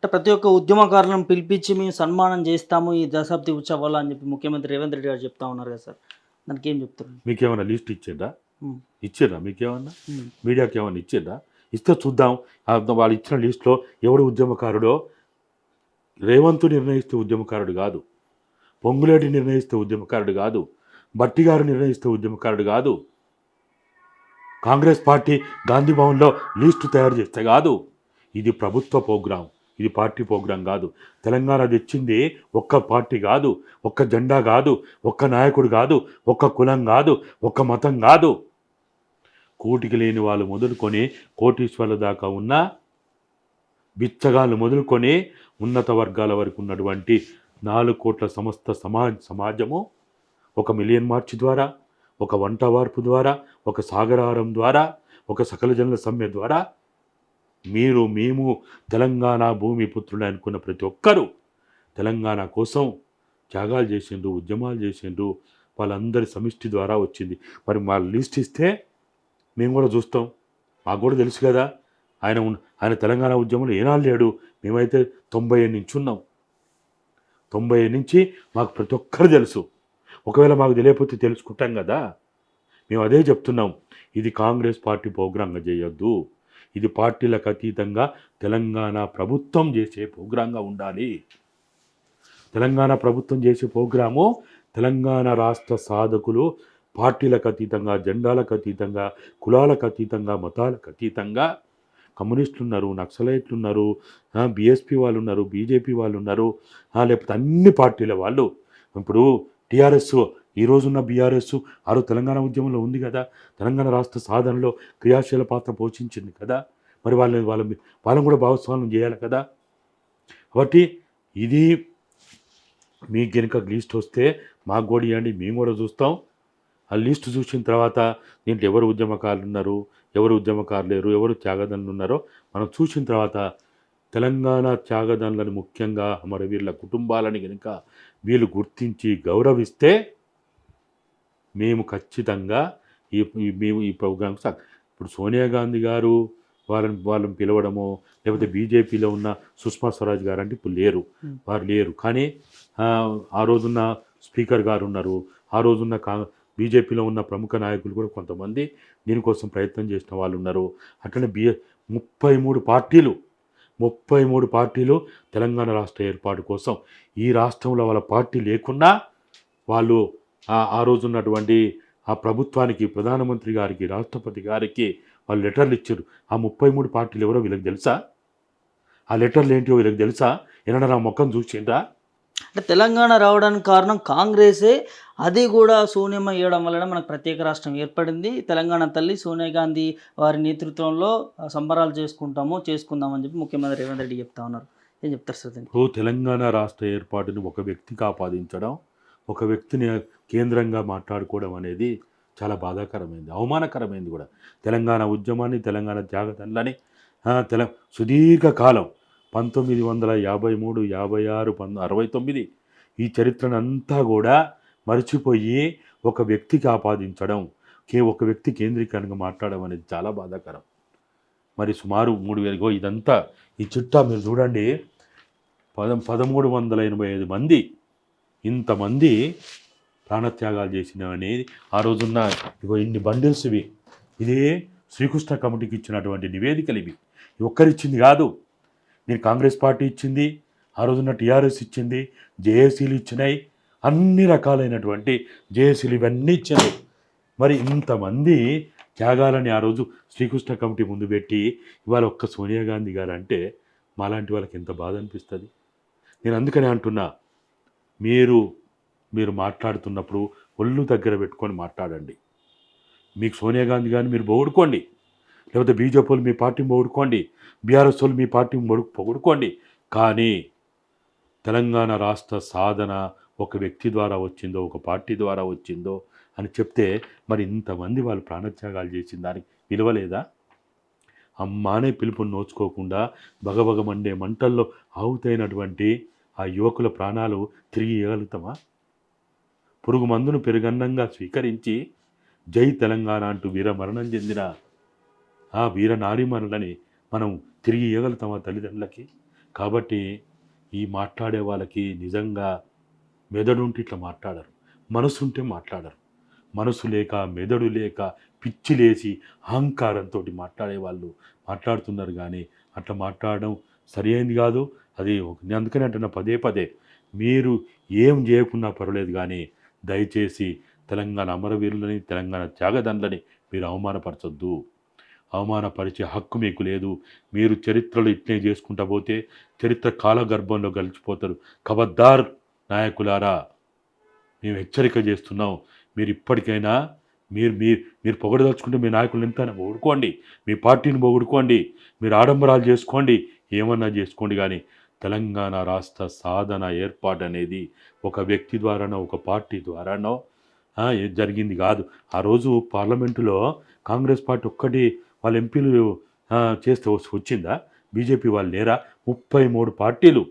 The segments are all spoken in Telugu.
అంటే ప్రతి ఒక్క ఉద్యమకారులను పిలిపించి మేము సన్మానం చేస్తాము ఈ దశాబ్ది ఉత్సవాలు అని చెప్పి ముఖ్యమంత్రి రేవంత్ రెడ్డి గారు చెప్తా ఉన్నారు కదా సార్. దానికి ఏం చెప్తారు? మీకేమైనా లిస్ట్ ఇచ్చిండ్రా? హ్మ్. ఇచ్చిండ్రా మీకేమన్నా? హ్మ్. మీడియాకి ఏమన్నా ఇచ్చిండ్రా? ఇస్తే చూద్దాం. వాళ్ళు ఇచ్చిన లిస్టులో ఎవడు ఉద్యమకారుడో. రేవంత్ నిర్ణయిస్తే ఉద్యమకారుడు కాదు, పొంగులేటి నిర్ణయిస్తే ఉద్యమకారుడు కాదు, బట్టి గారు నిర్ణయిస్తే ఉద్యమకారుడు కాదు, కాంగ్రెస్ పార్టీ గాంధీ భవన్లో లిస్టు తయారు చేస్తే కాదు. ఇది ప్రభుత్వ ప్రోగ్రాం, ఇది పార్టీ ప్రోగ్రాం కాదు. తెలంగాణ తెచ్చింది ఒక్క పార్టీ కాదు, ఒక్క జెండా కాదు, ఒక్క నాయకుడు కాదు, ఒక్క కులం కాదు, ఒక్క మతం కాదు. కూటికి లేని వాళ్ళు మొదలుకొని కోటీశ్వర్ల దాకా ఉన్న బిచ్చగాళ్ళు మొదలుకొని ఉన్నత వర్గాల వరకు ఉన్నటువంటి 4 కోట్ల సమస్త సమాజము ఒక మిలియన్ మార్చ్ ద్వారా, ఒక వంట వార్పు ద్వారా, ఒక సాగరహారం ద్వారా, ఒక సకల జనుల సమ్మె ద్వారా మేము తెలంగాణ భూమి పుత్రుడు అనుకున్న ప్రతి ఒక్కరూ తెలంగాణ కోసం త్యాగాలు చేసిండ్రు, ఉద్యమాలు చేసిండ్రు. వాళ్ళందరి సమిష్టి ద్వారా వచ్చింది. మరి మా లిస్ట్ ఇస్తే మేము కూడా చూస్తాం. మాకు కూడా తెలుసు కదా, ఆయన తెలంగాణ ఉద్యమంలో ఏనాడు లేడు. మేమైతే 90 నుంచి ఉన్నాం. 90 నుంచి మాకు ప్రతి ఒక్కరు తెలుసు. ఒకవేళ మాకు తెలియకపోతే తెలుసుకుంటాం కదా. మేము అదే చెప్తున్నాం. ఇది కాంగ్రెస్ పార్టీ ప్రోగ్రాంగా చేయొద్దు. ఇది పార్టీలకు అతీతంగా తెలంగాణ ప్రభుత్వం చేసే ప్రోగ్రాంగా ఉండాలి. తెలంగాణ ప్రభుత్వం చేసే ప్రోగ్రాము తెలంగాణ రాష్ట్ర సాధకులు పార్టీలకు అతీతంగా, జెండాలకు అతీతంగా, కులాలకు అతీతంగా, మతాలకు అతీతంగా, కమ్యూనిస్టులు ఉన్నారు, నక్సలైట్లు ఉన్నారు, బీఎస్పీ వాళ్ళు ఉన్నారు, బీజేపీ వాళ్ళు ఉన్నారు, లేకపోతే అన్ని పార్టీల వాళ్ళు. ఇప్పుడు టీఆర్ఎస్, ఈరోజున్న బీఆర్ఎస్ తెలంగాణ ఉద్యమంలో ఉంది కదా, తెలంగాణ రాష్ట్ర సాధనలో క్రియాశీల పాత్ర పోషించింది కదా. మరి వాళ్ళని కూడా భాగస్వామ్యం చేయాలి కదా. కాబట్టి ఇది మీకు కనుక లిస్ట్ వస్తే మాకు కూడా ఇవ్వండి, మేము కూడా చూస్తాం. ఆ లిస్ట్ చూసిన తర్వాత దీంట్లో ఎవరు ఉద్యమకారులు ఉన్నారు, ఎవరు ఉద్యమకారులు లేరు, ఎవరు త్యాగదనులు ఉన్నారో మనం చూసిన తర్వాత తెలంగాణ త్యాగదనులను, ముఖ్యంగా అమరవీరుల కుటుంబాలని కనుక వీళ్ళు గుర్తించి గౌరవిస్తే మేము ఖచ్చితంగా మేము ఈ ప్రోగ్రామ్స్ ఇప్పుడు సోనియా గాంధీ గారు వాళ్ళని పిలవడమో, లేకపోతే బీజేపీలో ఉన్న సుష్మా స్వరాజ్ గారు అంటే ఇప్పుడు లేరు, వారు లేరు. కానీ ఆ రోజున్న స్పీకర్ గారు ఉన్నారు, ఆ రోజున్న బీజేపీలో ఉన్న ప్రముఖ నాయకులు కూడా కొంతమంది దీనికోసం ప్రయత్నం చేసిన వాళ్ళు ఉన్నారు. అట్లనే 33 పార్టీలు తెలంగాణ రాష్ట్ర ఏర్పాటు కోసం, ఈ రాష్ట్రంలో వాళ్ళ పార్టీ లేకున్నా వాళ్ళు ఆ రోజున్నటువంటి ఆ ప్రభుత్వానికి, ప్రధానమంత్రి గారికి, రాష్ట్రపతి గారికి వాళ్ళు లెటర్లు ఇచ్చారు. ఆ 33 పార్టీలు ఎవరో వీళ్ళకి తెలుసా? ఆ లెటర్లు ఏంటో వీళ్ళకి తెలుసా? ఏమన్నా ఆ మొక్కను చూసిండ్రా? అంటే తెలంగాణ రావడానికి కారణం కాంగ్రెసే. అది కూడా సోనియమ్మ ఇవ్వడం వలన మనకు ప్రత్యేక రాష్ట్రం ఏర్పడింది. తెలంగాణ తల్లి సోనియా గాంధీ వారి నేతృత్వంలో సంబరాలు చేసుకుందాం అని చెప్పి ముఖ్యమంత్రి రేవంత్ రెడ్డి చెప్తా ఉన్నారు. ఏం చెప్తారు సార్ దీనికి? తెలంగాణ రాష్ట్ర ఏర్పాటుని ఒక వ్యక్తికి ఆపాదించడం, ఒక వ్యక్తిని కేంద్రంగా మాట్లాడుకోవడం అనేది చాలా బాధాకరమైంది, అవమానకరమైంది కూడా. తెలంగాణ ఉద్యమాన్ని, తెలంగాణ త్యాగదనులని సుదీర్ఘకాలం 1953, 56, 69 ఈ చరిత్రనంతా కూడా మర్చిపోయి ఒక వ్యక్తికి ఆపాదించడం, ఒక వ్యక్తి కేంద్రీకరంగా మాట్లాడడం అనేది చాలా బాధాకరం. మరి సుమారు 3000 ఇదంతా ఈ చిట్టా మీరు చూడండి. 1385 మంది, ఇంతమంది ప్రాణత్యాగాలు చేసినవని ఆ రోజున్న ఇన్ని బండిల్స్ ఇవి. ఇదే శ్రీకృష్ణ కమిటీకి ఇచ్చినటువంటి నివేదికలు ఇవి. ఒక్కరిచ్చింది కాదు. నేను కాంగ్రెస్ పార్టీ ఇచ్చింది, ఆ రోజున్న టీఆర్ఎస్ ఇచ్చింది, జేఏసీలు ఇచ్చినాయి, అన్ని రకాలైనటువంటి జేఏసీలు ఇవన్నీ ఇచ్చినాయి. మరి ఇంతమంది త్యాగాలని ఆ రోజు శ్రీకృష్ణ కమిటీ ముందు పెట్టి ఇవాళ ఒక్క సోనియా గాంధీ గారు అంటే మాలాంటి వాళ్ళకి ఎంత బాధ అనిపిస్తుంది. నేను అందుకనే అంటున్నా, మీరు మాట్లాడుతున్నప్పుడు ఒళ్ళు దగ్గర పెట్టుకొని మాట్లాడండి. మీకు సోనియా గాంధీ గారిని మీరు పొగుడుకోండి, లేకపోతే బీజేపీ వాళ్ళు మీ పార్టీని పొగుడుకోండి, బీఆర్ఎస్ వాళ్ళు మీ పార్టీని పొగుడుకోండి. కానీ తెలంగాణ రాష్ట్ర సాధన ఒక వ్యక్తి ద్వారా వచ్చిందో, ఒక పార్టీ ద్వారా వచ్చిందో అని చెప్తే మరి ఇంతమంది వాళ్ళు ప్రాణత్యాగాలు చేసిన దానికి విలువలేదా? అమ్మ అనే పిలుపుని నోచుకోకుండా బగబగ మండే మంటల్లో ఆహుతైనటువంటి ఆ యువకుల ప్రాణాలు తిరిగి ఇవ్వగలుగుతామా? పురుగు మందును పెరుగన్నంగా స్వీకరించి జై తెలంగాణ అంటూ వీరమరణం చెందిన ఆ వీర నారీమణులని మనం తిరిగి ఇవ్వగలుగుతామా తల్లిదండ్రులకి? కాబట్టి ఈ మాట్లాడే వాళ్ళకి నిజంగా మెదడుంటే ఇట్లా మాట్లాడరు, మనసుంటే మాట్లాడరు. మనసు లేక మెదడు లేక పిచ్చి లేచి అహంకారంతో మాట్లాడే వాళ్ళు మాట్లాడుతున్నారు. కానీ అట్లా మాట్లాడడం సరి అయింది కాదు. అది నేను అందుకని అంటున్నా పదే పదే, మీరు ఏం చేయకున్నా పర్వాలేదు కానీ దయచేసి తెలంగాణ అమరవీరులని, తెలంగాణ త్యాగదండ్లని మీరు అవమానపరచొద్దు. అవమానపరిచే హక్కు మీకు లేదు. మీరు చరిత్రలో ఇట్లే చేసుకుంటా పోతే చరిత్ర కాలగర్భంలో గలిచిపోతారు. ఖబర్దార్ నాయకులారా, మేము హెచ్చరిక చేస్తున్నాం. మీరు ఇప్పటికైనా మీరు మీరు మీరు పొగడదలుచుకుంటే మీ నాయకులను ఎంతైనా పొగుడుకోండి, మీ పార్టీని పొగుడుకోండి, మీరు ఆడంబరాలు చేసుకోండి, ఏమన్నా చేసుకోండి. కానీ తెలంగాణ రాష్ట్ర సాధన ఏర్పాటు అనేది ఒక వ్యక్తి ద్వారానో ఒక పార్టీ ద్వారానో ఏది జరిగింది కాదు. ఆ రోజు పార్లమెంటులో కాంగ్రెస్ పార్టీ ఒక్కటి వాళ్ళ ఎంపీలు చేస్తే వచ్చిందా? బీజేపీ వాళ్ళు లేరా? 33 పార్టీలు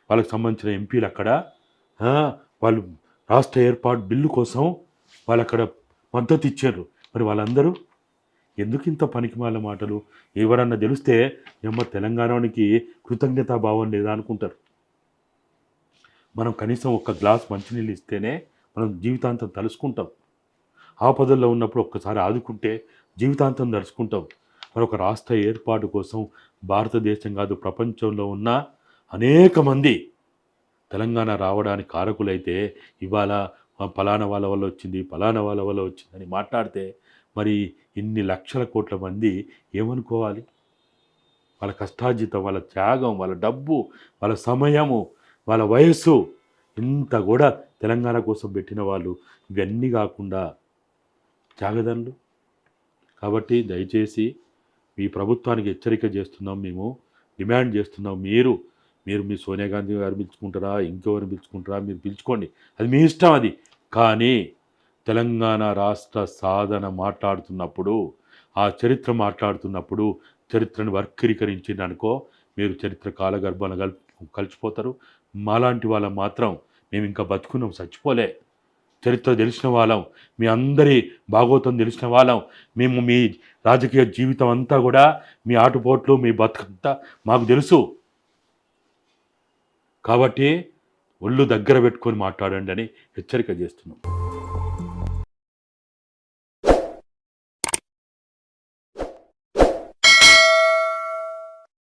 వాళ్ళకి సంబంధించిన ఎంపీలు అక్కడ వాళ్ళు రాష్ట్ర ఏర్పాటు బిల్లు కోసం వాళ్ళు అక్కడ మద్దతు ఇచ్చారు. మరి వాళ్ళందరూ ఎందుకు ఇంత పనికిమాల మాటలు? ఎవరన్నా తెలిస్తే ఏమో తెలంగాణకి కృతజ్ఞతాభావం లేదా అనుకుంటారు. మనం కనీసం ఒక గ్లాస్ మంచినీళ్ళు ఇస్తేనే మనం జీవితాంతం తలుసుకుంటాం. ఆపదల్లో ఉన్నప్పుడు ఒక్కసారి ఆదుకుంటే జీవితాంతం తలుసుకుంటాం. మరి ఒక రాష్ట్ర ఏర్పాటు కోసం భారతదేశం కాదు ప్రపంచంలో ఉన్న అనేక మంది తెలంగాణ రావడానికి కారకులైతే ఇవాళ ఫలానా వాళ్ళ వల్ల వచ్చింది, ఫలానా వాళ్ళ వల్ల వచ్చిందని మాట్లాడితే మరి ఇన్ని లక్షల కోట్ల మంది ఏమనుకోవాలి? వాళ్ళ కష్టార్జితం, వాళ్ళ త్యాగం, వాళ్ళ డబ్బు, వాళ్ళ సమయము, వాళ్ళ వయస్సు ఇంత కూడా తెలంగాణ కోసం పెట్టిన వాళ్ళు ఇవన్నీ కాకుండా త్యాగదనులు. కాబట్టి దయచేసి మీ ప్రభుత్వానికి హెచ్చరిక చేస్తున్నాం, మేము డిమాండ్ చేస్తున్నాం. మీరు మీ సోనియా గాంధీ గారు పిలుచుకుంటారా, ఇంకెవరు పిలుచుకుంటారా, మీరు పిలుచుకోండి, అది మీ ఇష్టం. అది కానీ తెలంగాణ రాష్ట్ర సాధన మాట్లాడుతున్నప్పుడు, ఆ చరిత్ర మాట్లాడుతున్నప్పుడు చరిత్రను వక్రీకరించింది అనుకో, మీరు చరిత్ర కాలగర్భాన్ని కలిసిపోతారు. మాలాంటి వాళ్ళం మాత్రం మేము ఇంకా బతుకున్నాం, చచ్చిపోలే. చరిత్ర తెలిసిన వాళ్ళం, మీ అందరి భాగవతం తెలిసిన వాళ్ళం. మేము మీ రాజకీయ జీవితం అంతా కూడా మీ ఆటుపోట్లు, మీ బతుకంతా మాకు తెలుసు. కాబట్టి ఒళ్ళు దగ్గర పెట్టుకొని మాట్లాడండి అని హెచ్చరిక చేస్తున్నాం.